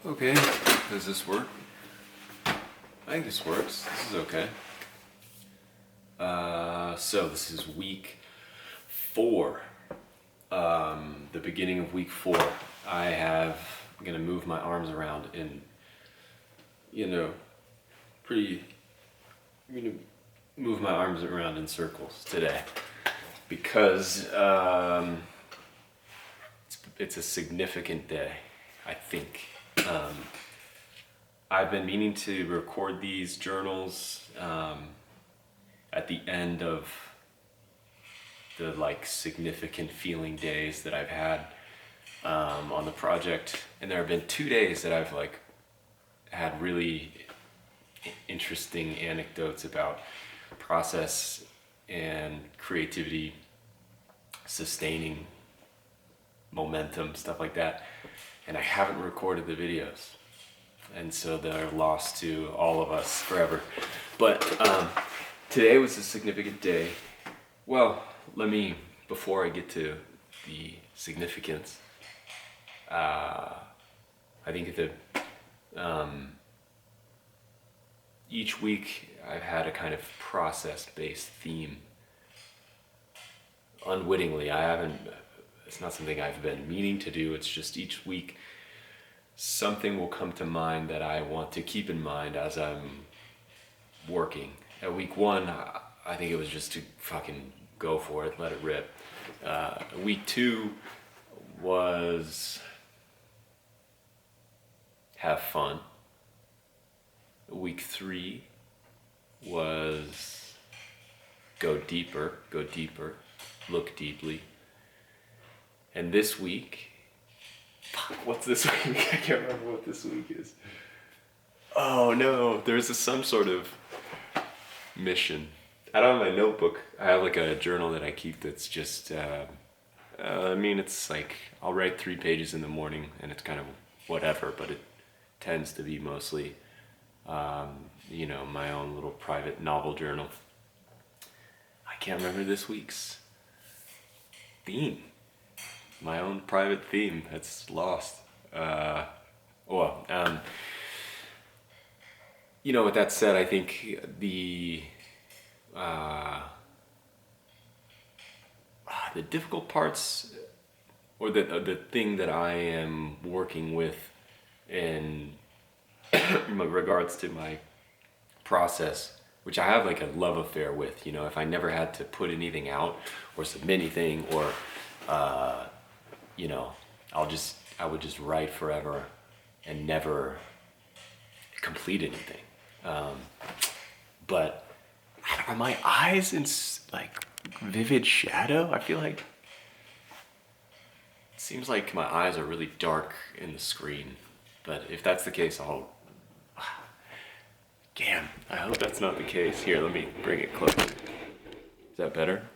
Okay, does this work? I think this works. This is okay. So this is week 4. The beginning of week 4. I'm gonna move my arms around in, pretty. I'm gonna move my arms around in circles today because it's a significant day, I think. I've been meaning to record these journals at the end of the significant feeling days that I've had on the project, and there have been 2 days that I've had really interesting anecdotes about process and creativity, sustaining momentum, stuff like that, and I haven't recorded the videos, and so they're lost to all of us forever. But today was a significant day. Well, before I get to the significance, I think that each week I've had a kind of process-based theme. Unwittingly, it's not something I've been meaning to do, it's just each week something will come to mind that I want to keep in mind as I'm working. At week 1, I think it was just to fucking go for it, let it rip. Week 2 was have fun. Week 3 was go deeper, look deeply. And this week, what's this week? I can't remember what this week is. Oh no, there's some sort of mission. I don't have my notebook. I have a journal that I keep that's just, it's I'll write 3 pages in the morning and it's kind of whatever, but it tends to be mostly, my own little private novel journal. I can't remember this week's theme. My own private theme that's lost. With that said, I think the difficult parts, or the thing that I am working with in regards to my process, which I have a love affair with. If I never had to put anything out or submit anything, or I would just write forever and never complete anything. But are my eyes in vivid shadow? I feel it seems like my eyes are really dark in the screen. But if that's the case, damn, I hope that's not the case. Here, let me bring it closer. Is that better?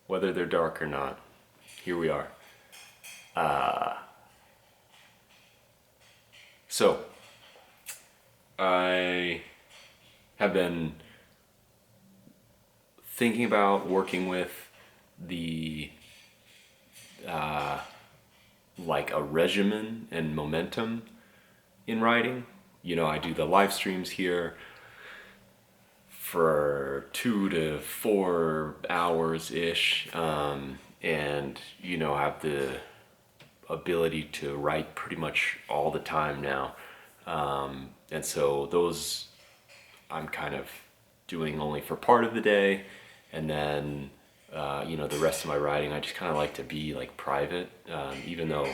Whether they're dark or not, here we are. So, I have been thinking about working with a regimen and momentum in writing. I do the live streams here for 2 to 4 hours ish, and have the ability to write pretty much all the time now, and so those I'm kind of doing only for part of the day, and then the rest of my writing I just kind of like to be private, even though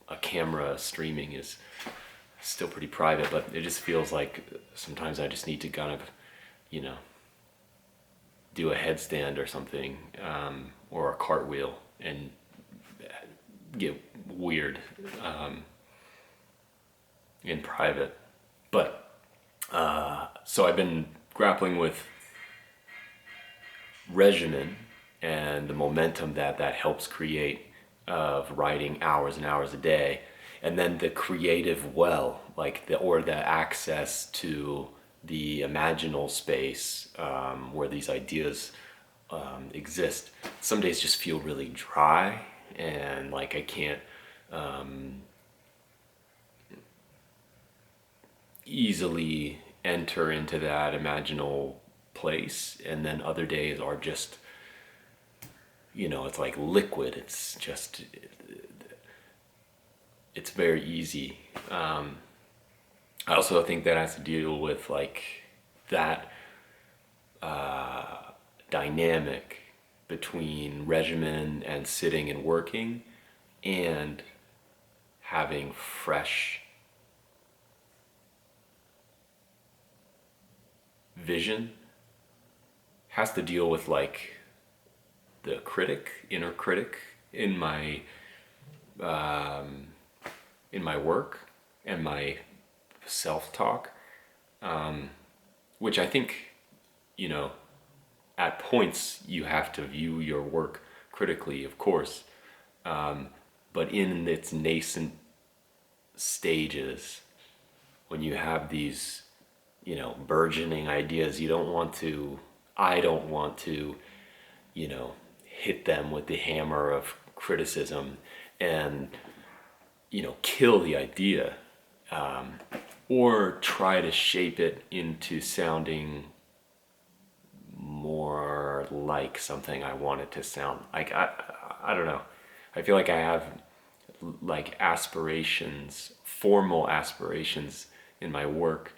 a camera streaming is still pretty private, but it just feels like sometimes I just need to kind of do a headstand or something, or a cartwheel, and get weird in private. But so I've been grappling with Regimen and the momentum that helps create, of writing hours and hours a day, and then the creative well, the access to the imaginal space, where these ideas exist. Some days just feel really dry, and like I can't easily enter into that imaginal place. And then other days are just, it's like liquid. It's just, it's very easy. I also think that has to deal with like that dynamic between regimen and sitting and working and having fresh vision. Has to deal with like the inner critic in my work and my self-talk, which I think, at points you have to view your work critically, of course, but in its nascent stages, when you have these, burgeoning ideas, I don't want to, hit them with the hammer of criticism and, kill the idea, or try to shape it into sounding more like something I want it to sound like. I don't know. I feel like I have like aspirations, formal aspirations in my work.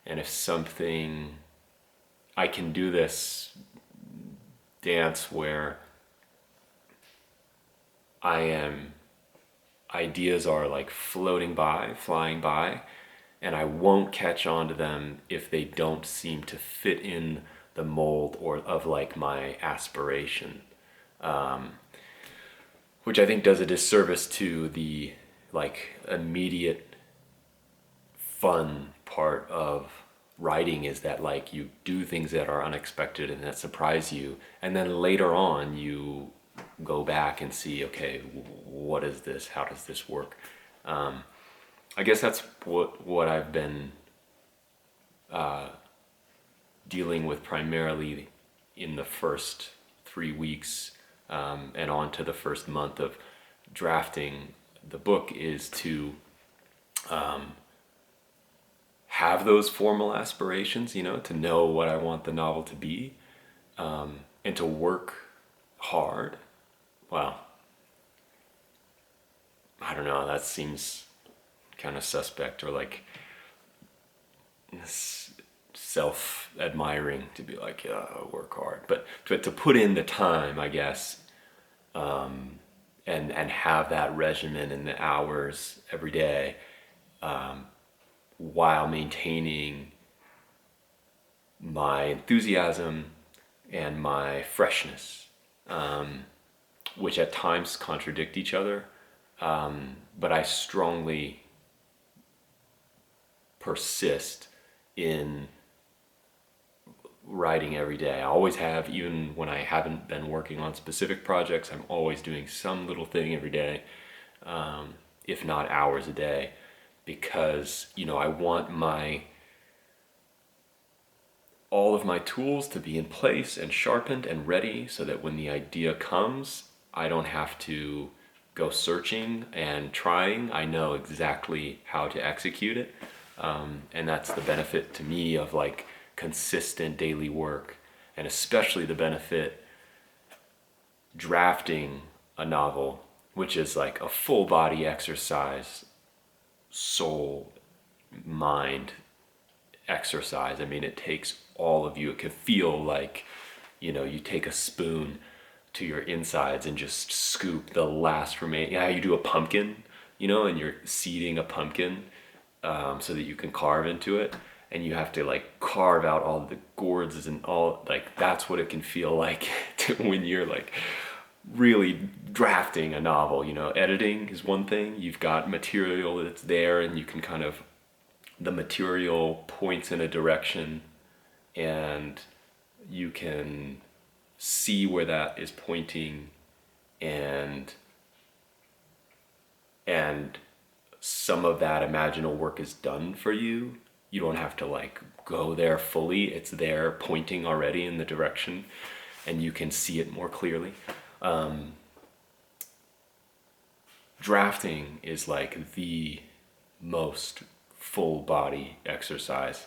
And if something, I can do this dance where ideas are like floating by, flying by, and I won't catch on to them if they don't seem to fit in the mold or of like my aspiration, which I think does a disservice to the like immediate fun part of writing, is that like you do things that are unexpected and that surprise you, and then later on you go back and see, okay, what is this? How does this work? I guess that's what I've been dealing with primarily in the first 3 weeks, and on to the first month of drafting the book, is to have those formal aspirations, to know what I want the novel to be, and to work hard. Well, I don't know, that seems kind of suspect, or like self-admiring to be like, yeah, I'll work hard. But to put in the time, I guess, and have that regimen and the hours every day, while maintaining my enthusiasm and my freshness, which at times contradict each other, but I strongly persist in writing every day. I always have, even when I haven't been working on specific projects. I'm always doing some little thing every day, if not hours a day, because I want all of my tools to be in place and sharpened and ready, so that when the idea comes, I don't have to go searching and trying. I know exactly how to execute it, and that's the benefit to me of like consistent daily work, and especially the benefit drafting a novel, which is like a full body exercise, soul, mind exercise. I mean, it takes all of you. It can feel like, you take a spoon to your insides and just scoop the last remaining. Yeah, you do a pumpkin, and you're seeding a pumpkin, so that you can carve into it, and you have to like carve out all the gourds and all, like that's what it can feel like when you're like really drafting a novel. Editing is one thing. You've got material that's there, and you can kind of, the material points in a direction, and you can see where that is pointing, and some of that imaginal work is done for you. You don't have to like go there fully. It's there pointing already in the direction, and you can see it more clearly. drafting is like the most full body exercise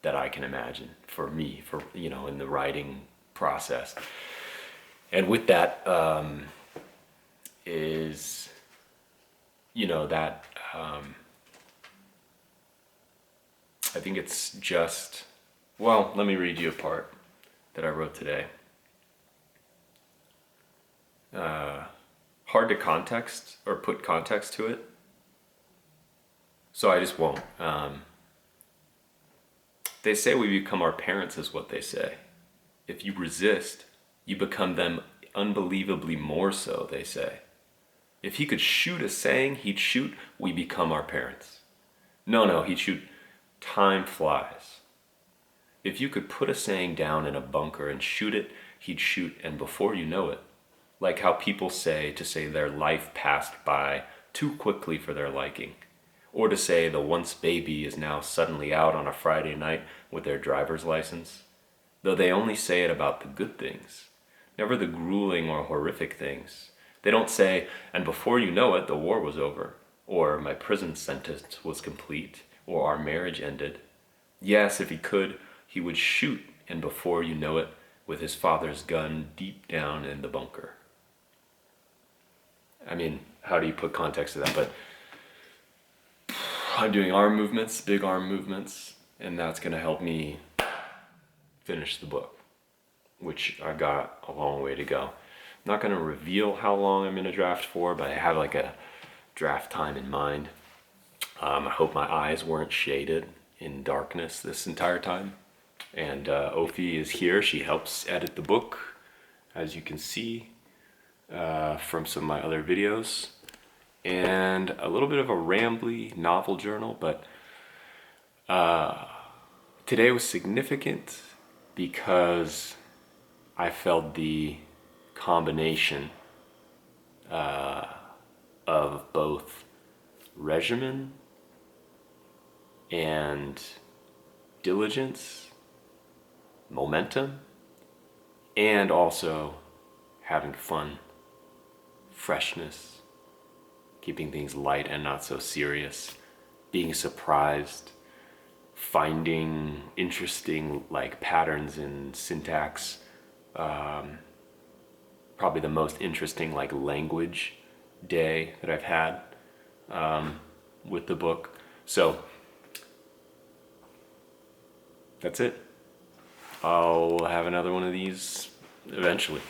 that I can imagine for me, for, you know, in the writing process. And with that is, you know, that I think it's just, well, let me read you a part that I wrote today. Hard to context or put context to it, so I just won't. They say we become our parents, is what they say. If you resist, you become them unbelievably more so, they say. If he could shoot a saying, he'd shoot, we become our parents. No, he'd shoot, time flies. If you could put a saying down in a bunker and shoot it, he'd shoot, and before you know it, like how people say to say their life passed by too quickly for their liking, or to say the once baby is now suddenly out on a Friday night with their driver's license, though they only say it about the good things, never the grueling or horrific things. They don't say, and before you know it, the war was over, or my prison sentence was complete, or our marriage ended. Yes, if he could, he would shoot, and before you know it, with his father's gun deep down in the bunker. I mean, how do you put context to that? But I'm doing arm movements, big arm movements, and that's going to help me finish the book, which I got a long way to go. I'm not going to reveal how long I'm going to draft for, but I have like a draft time in mind. I hope my eyes weren't shaded in darkness this entire time. And Ophi is here. She helps edit the book, as you can see from some of my other videos. And a little bit of a rambly novel journal, but today was significant because I felt the combination of both regimen and diligence, momentum, and also having fun, freshness, keeping things light and not so serious, being surprised, finding interesting like patterns in syntax, probably the most interesting like language day that I've had with the book. So that's it. I'll have another one of these eventually.